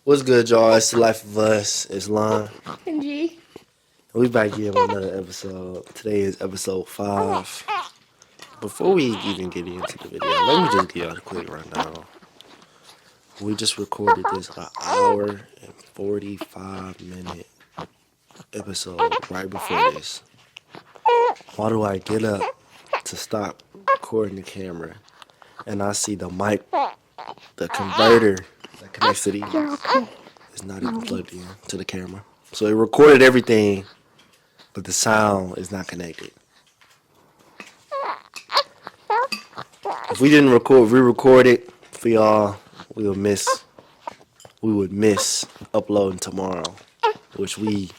What's good, y'all? It's the Life of Us. It's Lon. And G. We back here with another episode. Today is episode 5. Before we even get into the video, let me just give y'all a quick rundown. We just recorded this an hour and 45-minute episode right before this. Why do I get up to stop recording the camera and I see the mic, the converter that connects to these is not even plugged in to the camera. So it recorded everything, but the sound is not connected. If we didn't re-record it for y'all, we would miss uploading tomorrow, which we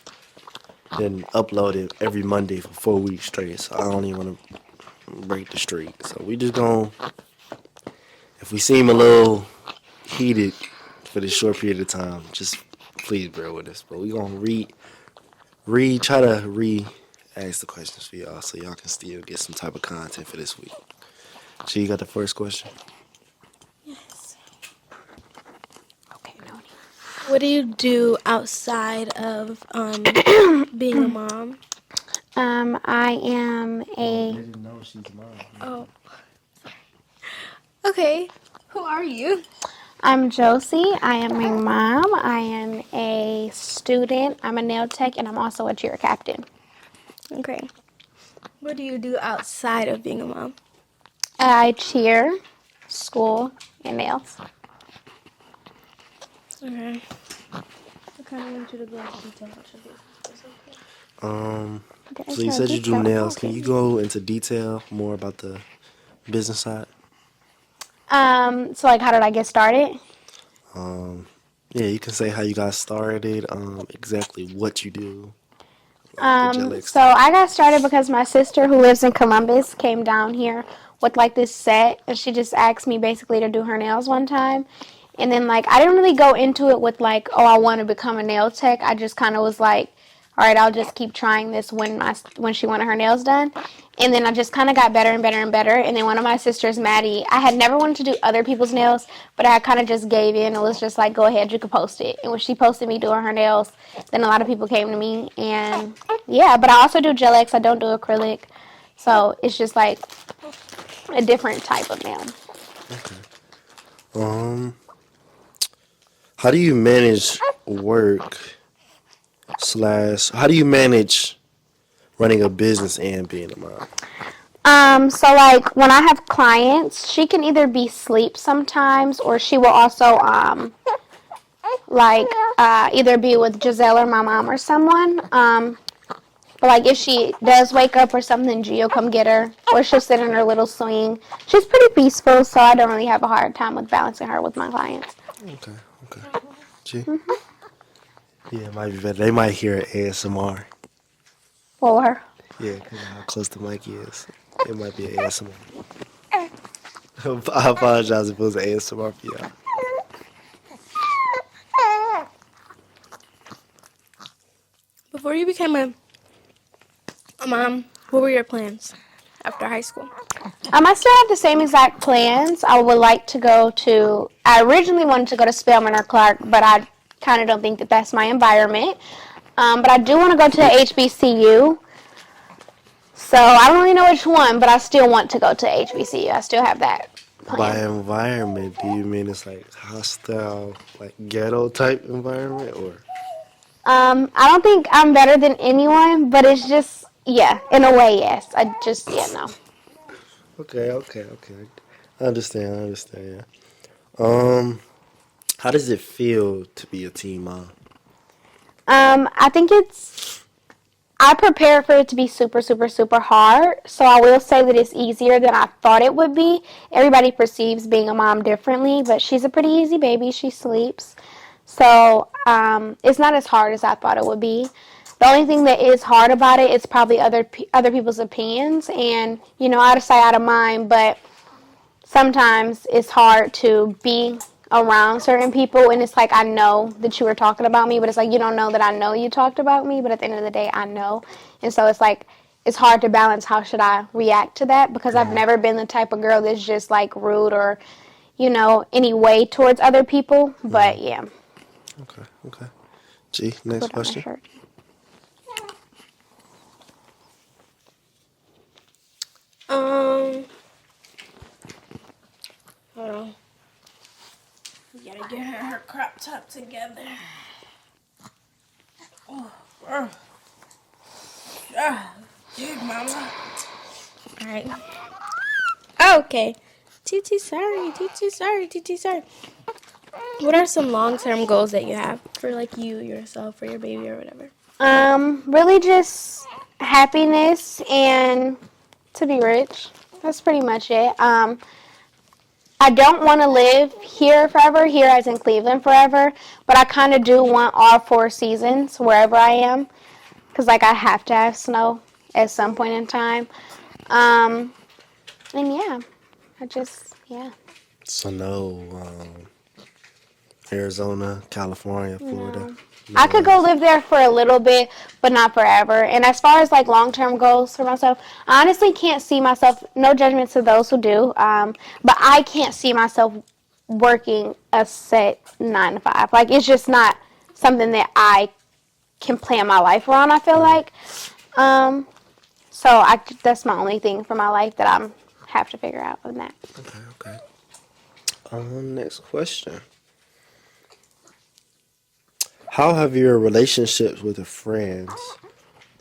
then uploaded every Monday for 4 weeks straight. So I don't even want to break the streak. So we just gonna, if we seem a little heated for this short period of time, just please bear with us. But we gonna try to ask the questions for y'all so y'all can still get some type of content for this week. So you got the first question? Yes. Okay, Noni. What do you do outside of being a mom? I am a... didn't know she's mom. Oh. Okay. Who are you? I'm Josie. I am a mom. I am a student. I'm a nail tech, and I'm also a cheer captain. Okay. What do you do outside of being a mom? I cheer, school, and nails. Okay. I kind of want you to go into detail. So you said you do nails. Can you go into detail more about the business side? So like, how did I get started? Yeah, you can say how you got started, exactly what you do. So I got started because my sister who lives in Columbus came down here with like this set, and she just asked me basically to do her nails one time. And then like, I didn't really go into it with like, oh, I want to become a nail tech. I just kind of was like, all right, I'll just keep trying this when she wanted her nails done. And then I just kind of got better and better and better. And then one of my sisters, Maddie, I had never wanted to do other people's nails, but I kind of just gave in and was just like, go ahead, you can post it. And when she posted me doing her nails, then a lot of people came to me. And yeah, but I also do gel X. I don't do acrylic. So it's just like a different type of nail. Okay. How do you manage work / how do you manage running a business and being a mom? So like when I have clients, she can either be asleep sometimes, or she will also either be with Giselle or my mom or someone. But like if she does wake up or something, Gio will come get her, or she'll sit in her little swing. She's pretty peaceful, so I don't really have a hard time with balancing her with my clients. Okay. G? Yeah, it might be better. They might hear ASMR. For Yeah, because of how close the mic is. It might be an ASMR. I apologize if it was an ASMR for y'all. Before you became a mom, what were your plans after high school? I still have the same exact plans. I originally wanted to go to Spelman or Clark, but I kind of don't think that that's my environment. But I do want to go to HBCU. So I don't really know which one, but I still want to go to HBCU. I still have that plan. By environment, do you mean it's like hostile, like ghetto type environment, or? I don't think I'm better than anyone, but it's just, yeah, in a way, yes. No. Okay. I understand, yeah. How does it feel to be a teen mom? I think I prepared for it to be super, super, super hard. So I will say that it's easier than I thought it would be. Everybody perceives being a mom differently, but she's a pretty easy baby. She sleeps. So it's not as hard as I thought it would be. The only thing that is hard about it is probably other people's opinions. And, out of sight, out of mind. But sometimes it's hard to be around certain people, and it's like, I know that you were talking about me, but it's like, you don't know that I know you talked about me, but at the end of the day, I know. And so it's like, it's hard to balance how should I react to that, because I've never been the type of girl that's just like rude or, any way towards other people, but yeah. Okay. G, next Put on my question. shirt. Hold on. We gotta get her crop top together. Dude, mama. Alright. Okay. TT, sorry. TT, sorry. TT, sorry. What are some long-term goals that you have for, like, you, yourself, or your baby, or whatever? Really just happiness and to be rich. That's pretty much it. I don't want to live here forever, here as in Cleveland forever, but I kind of do want all 4 seasons wherever I am, because, like, I have to have snow at some point in time. And yeah, yeah. So no, Arizona, California, Florida. No. No I could go ways. live there for a little bit, but not forever. And as far as like long-term goals for myself, I honestly can't see myself. No judgment to those who do, but I can't see myself working a set 9 to 5. Like it's just not something that I can plan my life around. I feel like, so that's my only thing for my life that I'm have to figure out on that. Okay. Next question. How have your relationships with your friends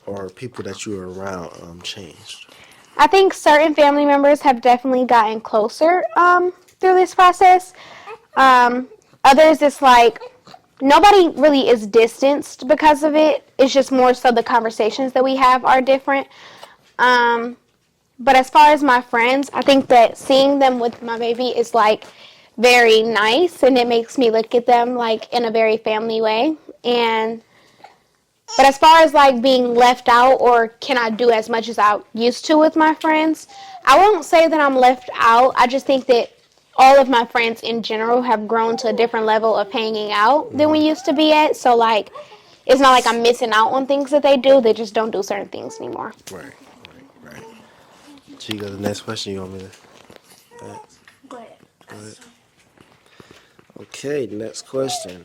or people that you are around changed? I think certain family members have definitely gotten closer through this process. Others, it's like nobody really is distanced because of it. It's just more so the conversations that we have are different. But as far as my friends, I think that seeing them with my baby is like very nice, and it makes me look at them like in a very family way. But as far as like being left out or can I do as much as I used to with my friends, I won't say that I'm left out. I just think that all of my friends in general have grown to a different level of hanging out than we used to be at. So like, it's not like I'm missing out on things that they do. They just don't do certain things anymore. Right. So you got the next question you want me to ask? Go ahead. Go ahead. Okay, next question.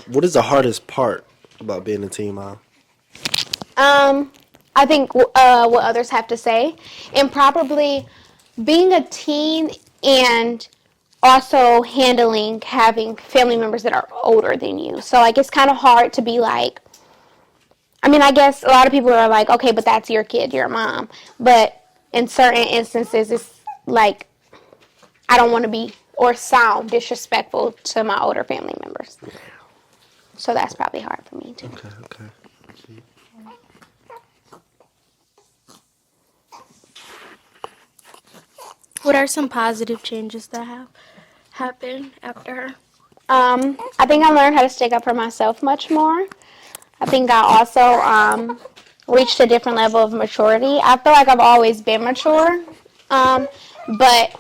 What is the hardest part about being a teen mom? I think what others have to say, and probably being a teen and also handling having family members that are older than you. So like it's kind of hard to be like, I mean, I guess a lot of people are like, okay, but that's your kid, your mom. But in certain instances, it's like I don't want to be or sound disrespectful to my older family members. So that's probably hard for me too. Okay. What are some positive changes that have happened after her? I think I learned how to stick up for myself much more. I think I also reached a different level of maturity. I feel like I've always been mature, but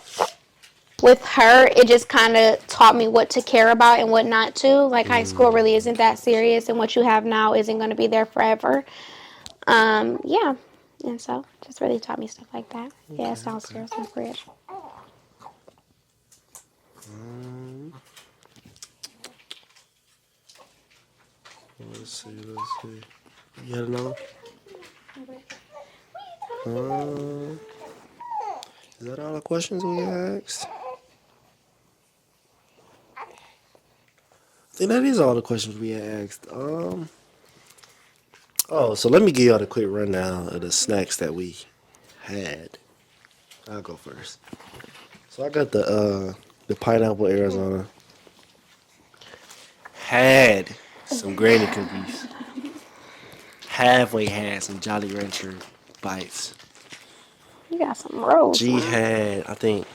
with her, it just kind of taught me what to care about and what not to. Like high school really isn't that serious, and what you have now isn't going to be there forever. Yeah, and so just really taught me stuff like that. Yeah, it's downstairs in the fridge. Let's see. You got another? Is that all the questions we asked? I think that is all the questions we asked. So let me give y'all the quick rundown of the snacks that we had. I'll go first. So I got the pineapple Arizona. Had some granny cookies. Halfway had some Jolly Rancher bites. You got some rolls. G Man. had, I think.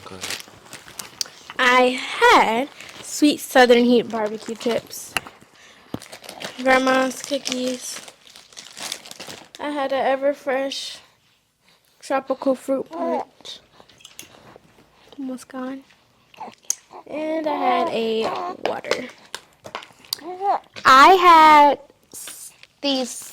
Go ahead. I had sweet Southern Heat barbecue chips. Grandma's cookies. I had an Everfresh tropical fruit punch. Almost gone. And I had a water. I had these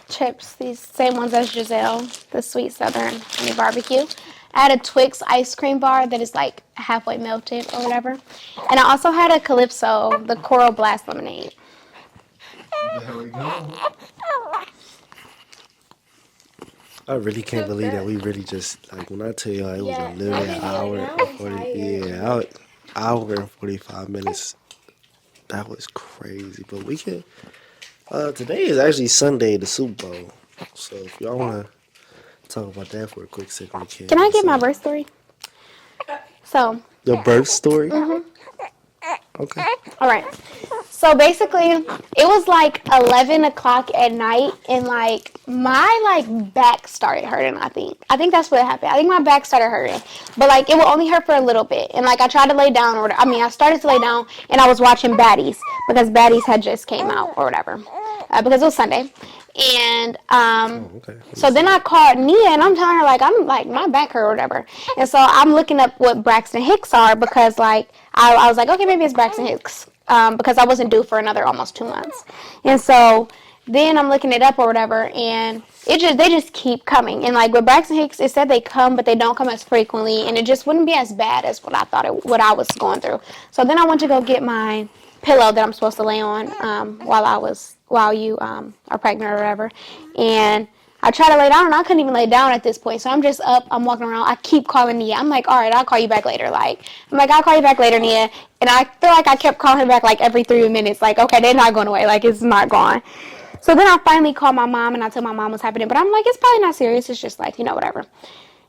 chips, these same ones as Giselle, the sweet Southern honey barbecue. I had a Twix ice cream bar that is like halfway melted or whatever. And I also had a Calypso, the Coral Blast lemonade. There we go. I really can't believe that we really just, like, when I tell y'all it was a Yeah, literally an hour and 40, yeah, hour and 45 minutes. That was crazy. But we can, today is actually Sunday, the Super Bowl. So if y'all want to talk about that for a quick second, we can. Can I get my So, birth story? So, your birth story? Okay. all right. So basically, it was like 11 o'clock at night, and like my like back started hurting. I think that's what happened. I think my back started hurting, but like it will only hurt for a little bit. And like I tried to lay down, or I started to lay down, and I was watching Baddies because Baddies had just came out or whatever, because it was Sunday. And Okay. so then I called Nia, and I'm telling her like I'm like my back hurt or whatever. And so I'm looking up what Braxton Hicks are because like I was like, okay, maybe it's Braxton Hicks, because I wasn't due for another almost 2 months. And so then I'm looking it up or whatever, and they just keep coming. And like with Braxton Hicks, it said they come, but they don't come as frequently, and it just wouldn't be as bad as what I thought what I was going through. So then I went to go get my pillow that I'm supposed to lay on while you are pregnant or whatever, and I try to lay down, and I couldn't even lay down at this point. So I'm just up. I'm walking around. I keep calling Nia. I'm like, all right, I'll call you back later. I'll call you back later, Nia. And I feel like I kept calling her back like every 3 minutes. Like, okay, they're not going away. Like, it's not gone. So then I finally called my mom, and I told my mom what's happening. But I'm like, it's probably not serious. It's just like, whatever.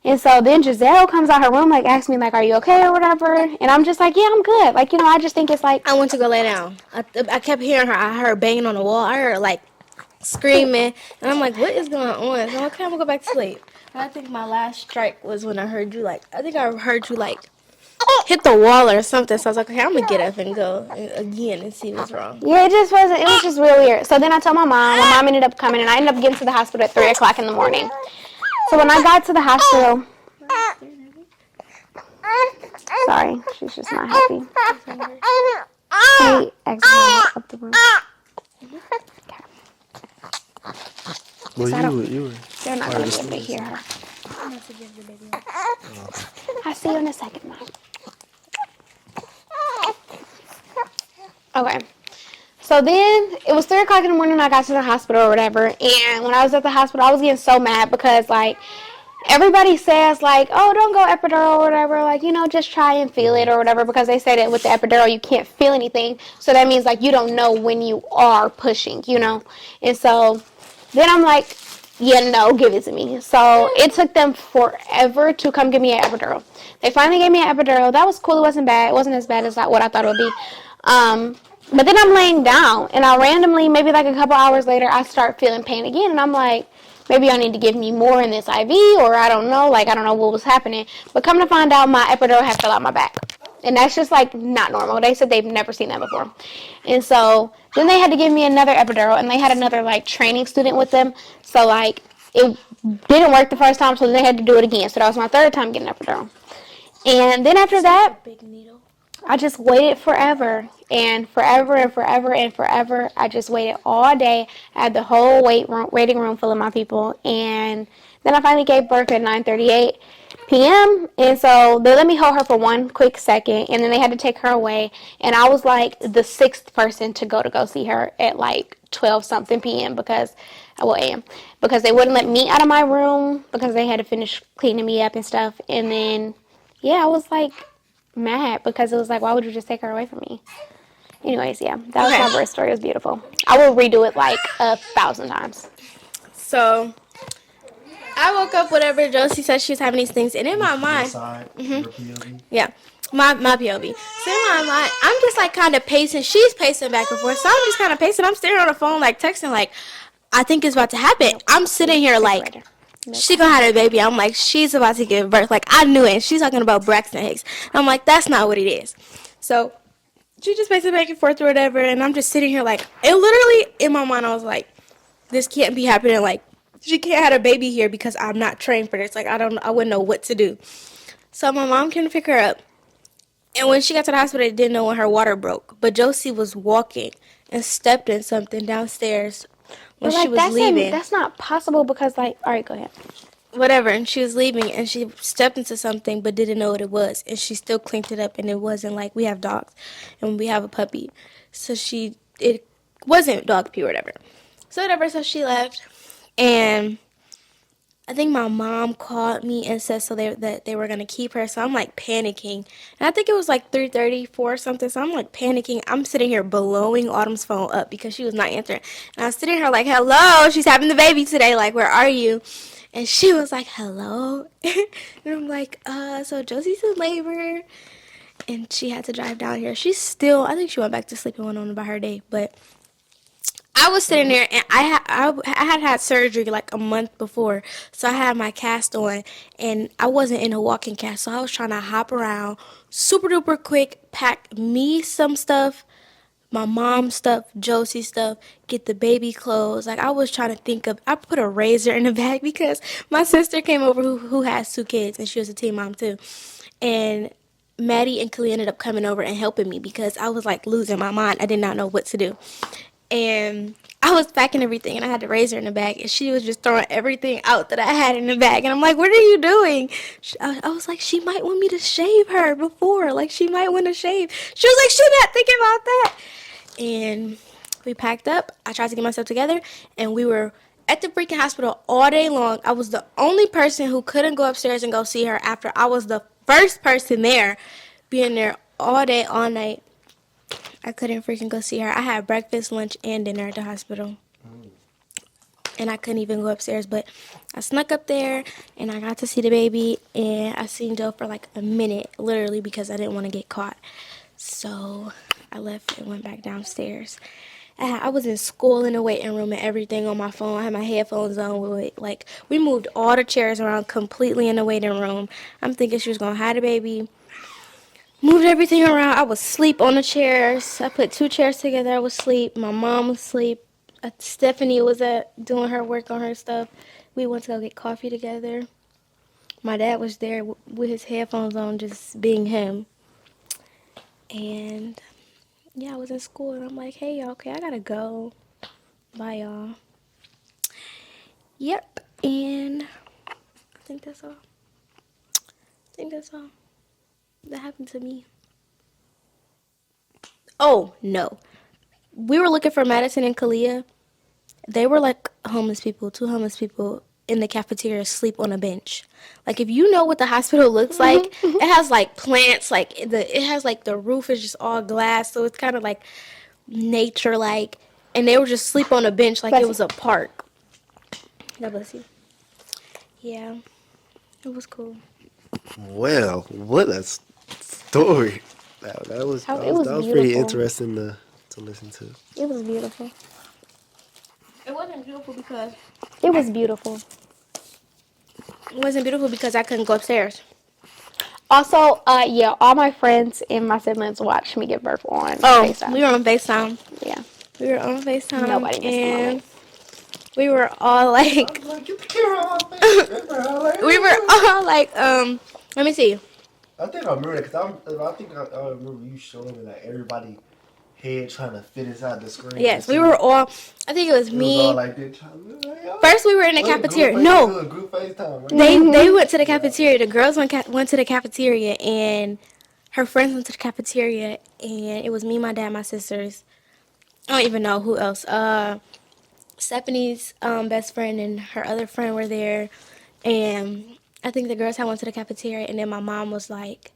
And so then Giselle comes out her room, like, asks me, like, are you okay or whatever? And I'm just like, yeah, I'm good. Like, I just think it's like. I went to go lay down. I kept hearing her. I heard banging on the wall. I heard, like, screaming. And I'm like, what is going on? So, okay, I'm going to go back to sleep. And I think my last strike was when I heard you, like, hit the wall or something. So I was like, okay, I'm going to get up and go again and see what's wrong. Yeah, it was just real weird. So then I told my mom. My mom ended up coming, and I ended up getting to the hospital at 3 o'clock in the morning. So when I got to the hospital, sorry, she's just not happy. Hey, exit out of the room. Well, you were. They're not going to be able to hear her. I'll see you in a second, Mom. Okay. So then it was 3 o'clock in the morning and I got to the hospital or whatever. And when I was at the hospital, I was getting so mad because, like, everybody says, like, oh, don't go epidural or whatever. Like, just try and feel it or whatever, because they say that with the epidural, you can't feel anything. So that means, like, you don't know when you are pushing, And so then I'm like, yeah, no, give it to me. So it took them forever to come give me an epidural. They finally gave me an epidural. That was cool. It wasn't bad. It wasn't as bad as what I thought it would be. But then I'm laying down, and I randomly, maybe like a couple hours later, I start feeling pain again. And I'm like, maybe I need to give me more in this IV, or I don't know. Like, I don't know what was happening. But come to find out, my epidural had fell out my back. And that's just, like, not normal. They said they've never seen that before. And so then they had to give me another epidural, and they had another, like, training student with them. So, like, it didn't work the first time, so they had to do it again. So that was my third time getting an epidural. And then after that, Big needle. I just waited forever and forever and forever and forever. I just waited all day. I had the whole waiting room full of my people. And then I finally gave birth at 9:38 p.m. And so they let me hold her for one quick second. And then they had to take her away. And I was like the sixth person to go see her at like 12-something p.m. a.m. Because they wouldn't let me out of my room because they had to finish cleaning me up and stuff. And then, yeah, I was like mad because it was like, why would you just take her away from me? Anyways, yeah, that was my birth story. It was beautiful. I will redo it like 1,000 times. So I woke up whenever Josie said she was having these things, and in my mind, yeah, my POV. So in my mind, I'm just like kind of pacing. She's pacing back and forth, so I'm just kind of pacing. I'm staring on the phone, like texting, like I think it's about to happen. I'm sitting here like, she gonna have a baby. I'm like, she's about to give birth. Like, I knew it. She's talking about Braxton Hicks. And I'm like, that's not what it is. So she just pacing back and forth or whatever, and I'm just sitting here like, and literally in my mind, I was like, this can't be happening. Like, she can't have a baby here because I'm not trained for this. Like, I wouldn't know what to do. So my mom came to pick her up, and when she got to the hospital, they didn't know when her water broke. But Josie was walking and stepped in something downstairs when she was leaving. That's not possible because, like, all right, go ahead. whatever, and she was leaving, and she stepped into something but didn't know what it was, and she still cleaned it up, and it wasn't like, we have dogs and we have a puppy, so it wasn't dog pee or whatever. So whatever, so she left, and I think my mom called me and said that they were gonna keep her. So I'm like panicking, and I think it was like 3:34 or something. So I'm like panicking. I'm sitting here blowing Autumn's phone up because she was not answering. And I was sitting here like, "Hello, she's having the baby today. Like, where are you?" And she was like, "Hello," and I'm like, so Josie's in labor, and she had to drive down here. She's still. I think she went back to sleep and went on about her day, but I was sitting there, and I had had surgery like a month before, so I had my cast on, and I wasn't in a walking cast, so I was trying to hop around super duper quick, pack me some stuff, my mom's stuff, Josie's stuff, get the baby clothes. Like, I was trying to think of, I put a razor in the bag because my sister came over who has 2 kids, and she was a teen mom too, and Maddie and Khalil ended up coming over and helping me because I was like losing my mind. I did not know what to do. And I was packing everything, and I had the razor in the bag, and she was just throwing everything out that I had in the bag. And I'm like, "What are you doing?" I was like, "She might want me to shave her before. Like, she might want to shave." She was like, "She's not thinking about that." And we packed up. I tried to get myself together, and we were at the freaking hospital all day long. I was the only person who couldn't go upstairs and go see her after I was the first person there, being there all day, all night. I couldn't freaking go see her. I had breakfast, lunch, and dinner at the hospital. And I couldn't even go upstairs. But I snuck up there, and I got to see the baby. And I seen Joe for like a minute, literally, because I didn't want to get caught. So I left and went back downstairs. I was in school in the waiting room and everything on my phone. I had my headphones on. We moved all the chairs around completely in the waiting room. I'm thinking she was going to have the baby. Moved everything around. I was asleep on the chairs. I put 2 chairs together. I was asleep. My mom was asleep. Stephanie was doing her work on her stuff. We went to go get coffee together. My dad was there with his headphones on, just being him. And yeah, I was in school, and I'm like, "Hey, y'all, okay, I gotta go. Bye, y'all." Yep, and I think that's all. That happened to me. Oh, no. We were looking for Madison and Kalia. They were like homeless people, 2 homeless people in the cafeteria asleep on a bench. Like, if you know what the hospital looks like, it has like plants, like it has like the roof is just all glass, so it's kind of like nature like, and they were just asleep on a bench like it was a park. God bless you. Yeah, it was cool. Well, what a story. That was It was pretty beautiful. interesting to listen to. It was beautiful. It wasn't beautiful because It was beautiful. I couldn't go upstairs. Also, yeah, all my friends and my siblings watched me give birth on Oh, FaceTime. we were on FaceTime. Yeah. We were on FaceTime. Nobody missed a and moment. we were all like, we were all like, let me see. I think I remember that because I remember you showing me like everybody head trying to fit inside the screen. Yes, we were all. I think it was It me. was all like this. First, we were in the cafeteria. No, Group FaceTime. Right? they went to the cafeteria. The girls went to the cafeteria, and her friends went to the cafeteria, and it was me, my dad, my sisters. I don't even know who else. Stephanie's best friend and her other friend were there, and I think the girls had went to the cafeteria, and then my mom was like,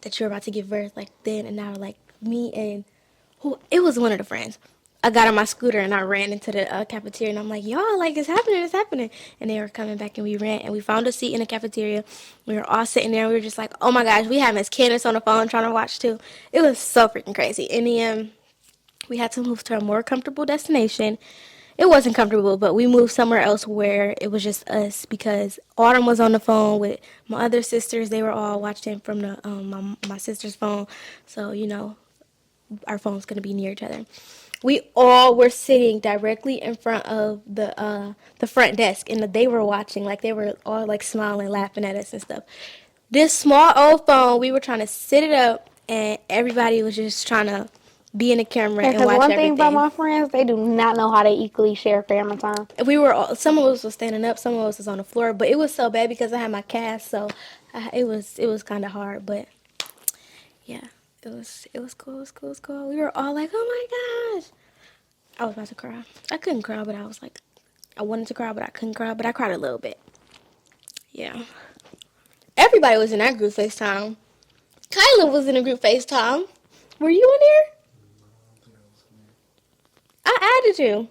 "That you're about to give birth," like then, and now like me and who it was one of the friends. I got on my scooter and I ran into the cafeteria, and I'm like, "Y'all, like it's happening!" And they were coming back, and we ran and we found a seat in the cafeteria. We were all sitting there, and we were just like, "Oh my gosh!" We had Miss Candace on the phone trying to watch too. It was so freaking crazy. In the end, we had to move to a more comfortable destination. It wasn't comfortable, but we moved somewhere else where it was just us because Autumn was on the phone with my other sisters. They were all watching from the my sister's phone, so our phones gonna be near each other. We all were sitting directly in front of the front desk, and they were watching, like they were all like smiling, laughing at us and stuff. This small old phone, we were trying to sit it up, and everybody was just trying to be in the camera and Because watch one thing about everything. my friends, they do not know how to equally share family time. We were all, some of us was standing up, some of us was on the floor, but it was so bad because I had my cast, so it was kind of hard, but yeah, it was cool, it was cool, it was cool. We were all like, oh my gosh, I was about to cry. I couldn't cry, but I was like, I wanted to cry, but I couldn't cry, but I cried a little bit. Yeah, everybody was in that group FaceTime. Kyla was in a group FaceTime. Were you in there? I added you.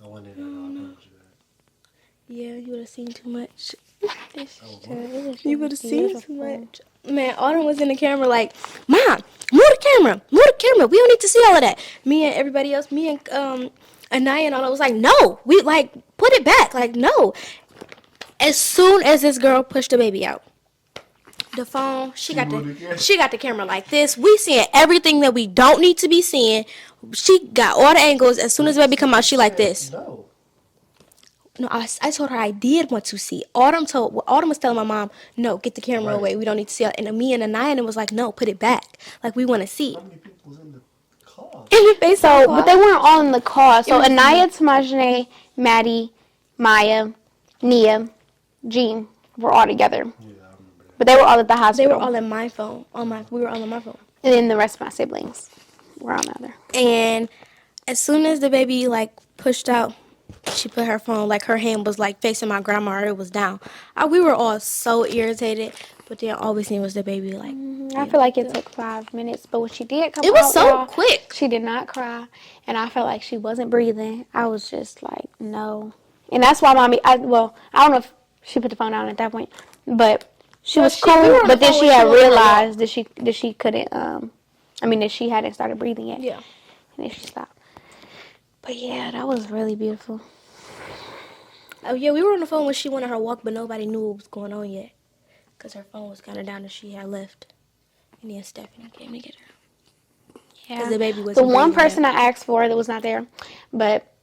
I went in there, I promise you Yeah, you would have seen too much. You You would have seen too much. Man, Autumn was in the camera like, Mom, move the camera. We don't need to see all of that. Me and everybody else, me and Anaya and all that was like, no, we like put it back. Like, no. As soon as this girl pushed the baby out, the phone, she got the camera like this. We seeing everything that we don't need to be seeing. She got all the angles. As soon as the baby come out, she like this. No. No, I told her I did want to see. Autumn was telling my mom, no, get the camera away. We don't need to see it. And me and Anaya was like, no, put it back. Like, we want to see. How many people was in the car? But they weren't all in the car. So Anaya, Tamajane, Maddie, Maya, Nia, Jean were all together. Yeah, I remember that. But they were all at the They hospital. were all in my phone. We were all on my phone. And then the rest of my siblings were on the other. And as soon as the baby, like, pushed out, she put her phone, like, her hand was, like, facing my grandma, or it was down. We were all so irritated. But then all we seen was the baby, like. I feel like it took 5 minutes, but when she did come out, It was so y'all, quick. she did not cry, and I felt like she wasn't breathing. I was just like, no. And that's why mommy, I don't know if she put the phone down at that point, but she was cool, we were on but the then phone she when had she was on her realized that she couldn't, that she hadn't started breathing yet. Yeah. And then she stopped. But yeah, that was really beautiful. Oh, yeah, we were on the phone when she went on her walk, but nobody knew what was going on yet. Because her phone was kind of down and she had left. And then Stephanie came to get her. Yeah. Because the baby was The one person I asked for that was not there, but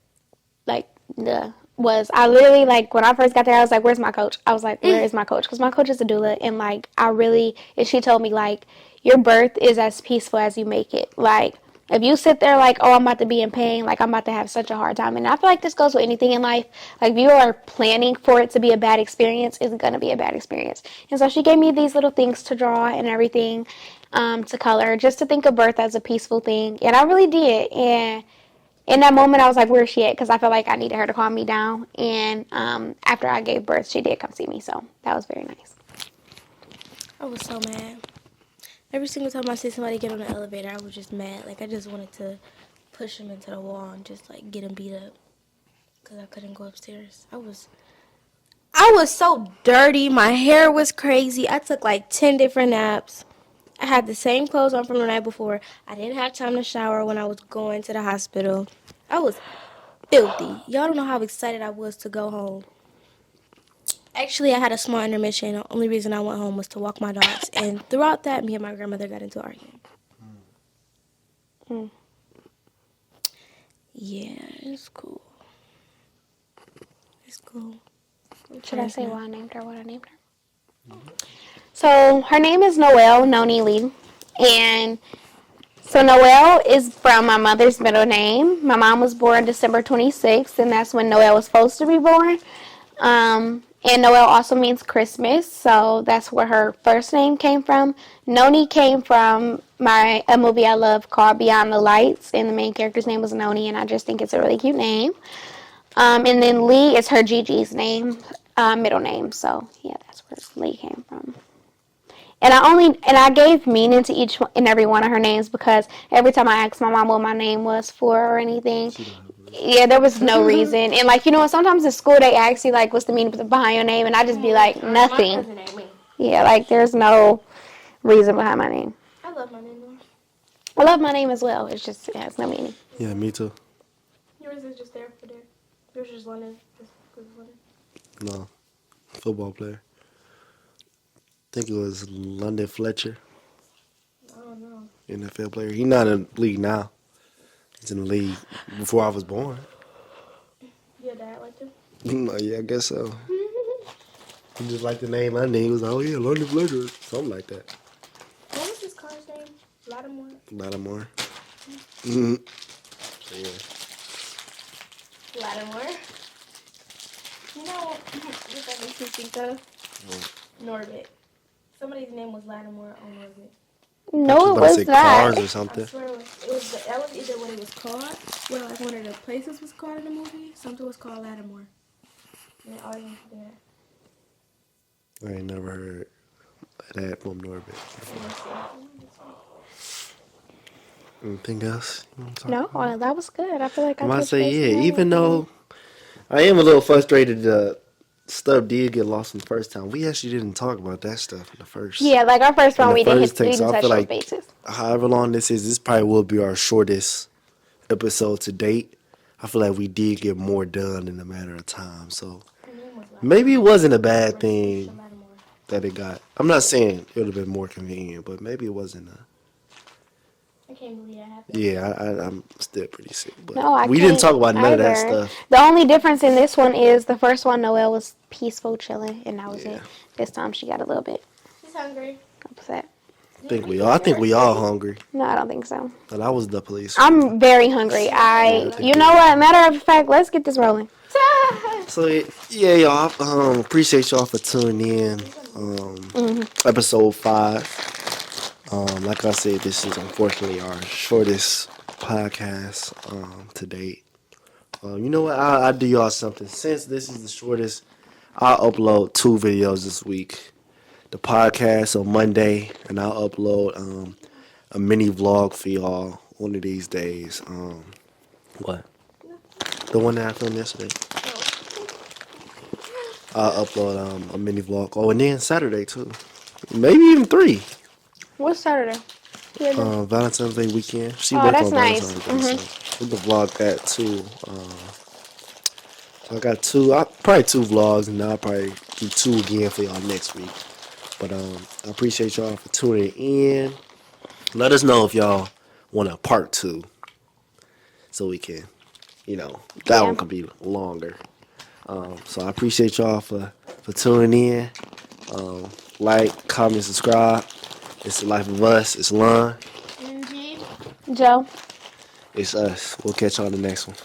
like I literally, like, when I first got there, I was like, where's my coach? I was like, where is my coach? Because my coach is a doula, and like and she told me, like, your birth is as peaceful as you make it. Like, if you sit there like, oh, I'm about to be in pain, like, I'm about to have such a hard time. And I feel like this goes with anything in life. Like, if you are planning for it to be a bad experience, it's going to be a bad experience. And so she gave me these little things to draw and everything, to color, just to think of birth as a peaceful thing. And I really did. And in that moment, I was like, where is she at? Because I felt like I needed her to calm me down. And after I gave birth, she did come see me. So that was very nice. I was so mad. Every single time I see somebody get on the elevator, I was just mad. Like, I just wanted to push them into the wall and just, like, get them beat up. Because I couldn't go upstairs. I was so dirty. My hair was crazy. I took, like, 10 different naps. I had the same clothes on from the night before. I didn't have time to shower when I was going to the hospital. I was filthy. Y'all don't know how excited I was to go home. Actually, I had a small intermission. The only reason I went home was to walk my dogs. And throughout that, me and my grandmother got into an argument. Yeah, it's cool. It's cool. Should I say why I named her what I named her? So her name is Noelle Noni Lee. And so Noelle is from my mother's middle name. My mom was born December 26th, and that's when Noelle was supposed to be born. And Noelle also means Christmas, so that's where her first name came from. Noni came from a movie I love called Beyond the Lights, and the main character's name was Noni, and I just think it's a really cute name. And then Lee is her Gigi's name, middle name, so yeah, that's where Lee came from. And I gave meaning to each and every one of her names because every time I asked my mom what my name was for or anything, yeah, there was no reason. And like, sometimes in school they ask you like, what's the meaning behind your name, and I just be like, nothing. Yeah, like there's no reason behind my name. I love my name, though. I love my name as well. It has no meaning. Yeah, me too. Yours is just there for there. Yours is just London. No. Football player. I think it was London Fletcher. I don't know. NFL player. He's not in the league now. He's in the league before I was born. Your dad liked him? Yeah, I guess so. He just like the name London. He was like, oh yeah, London Flanders. Something like that. What was his car's name? Lattimore. Lattimore. Mm-hmm. Yeah. Lattimore. You know what that makes me think of? Norbit. Somebody's name was Lattimore on Norbit. No, it About to say was not. cars or I something. swear that was either what it was called, well, like one of the places was called in the movie. Something was called Lattimore. And it always used to do that. I ain't never heard that from Norbit. Anything else? You want to talk No, about? that was good. I feel like I I might touched say, base yeah, on even everything. though I am a little frustrated stuff did get lost in the first time. We actually didn't talk about that stuff in the first. Yeah, like our first In one, the we didn't first take, we so didn't I feel touch those like bases. however long this probably will be our shortest episode to date. I feel like we did get more done in a matter of time. So maybe it wasn't a bad thing that it got. I'm not saying it would have been more convenient, but maybe it wasn't a. I can't believe that happened. Yeah, I'm still pretty sick, but No, I we can't didn't talk about none of that either. stuff. The only difference in this one is the first one, Noelle was peaceful, chilling, and that was Yeah. it. This time she got a little bit She's hungry. upset. I think we all hungry. No, I don't think so. And I was the police. I'm very hungry. You know what? Matter of fact, let's get this rolling. So yeah, y'all. Appreciate y'all for tuning in. Episode 5. Like I said, this is unfortunately our shortest podcast to date. You know what? I'll do y'all something. Since this is the shortest, I'll upload 2 videos this week. The podcast on Monday, and I'll upload a mini vlog for y'all one of these days. What? The one that I filmed yesterday. I'll upload a mini vlog. Oh, and then Saturday too. Maybe even 3. What's Saturday? Valentine's Day weekend. She Oh, worked that's on nice. Valentine's Day, so we can vlog that too. So I got 2, probably 2 vlogs, and I'll probably do 2 again for y'all next week. But I appreciate y'all for tuning in. Let us know if y'all want a part 2, so we can, that one could be longer. So I appreciate y'all for tuning in. Like, comment, subscribe. It's the life of us. It's Lon. G. Joe. It's us. We'll catch y'all on the next one.